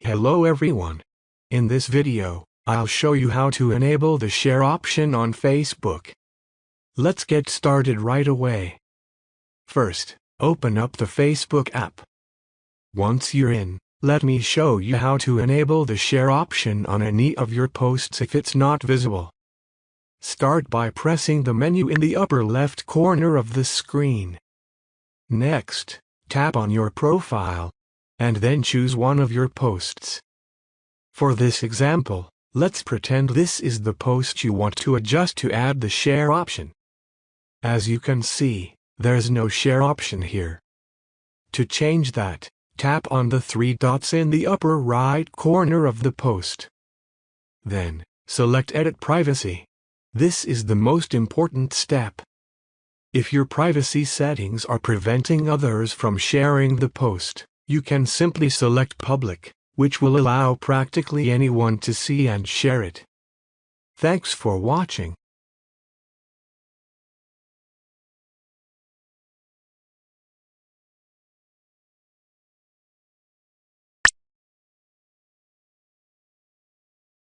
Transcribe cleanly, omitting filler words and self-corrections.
Hello everyone. In this video, I'll show you how to enable the share option on Facebook. Let's get started right away. First, open up the Facebook app. Once you're in, let me show you how to enable the share option on any of your posts if it's not visible. Start by pressing the menu in the upper left corner of the screen. Next, tap on your profile, and then choose one of your posts. For this example, let's pretend this is the post you want to adjust to add the share option. As you can see, there's no share option here. To change that, tap on the three dots in the upper right corner of the post. Then, select Edit Privacy. This is the most important step. If your privacy settings are preventing others from sharing the post, you can simply select Public, which will allow practically anyone to see and share it. Thanks for watching.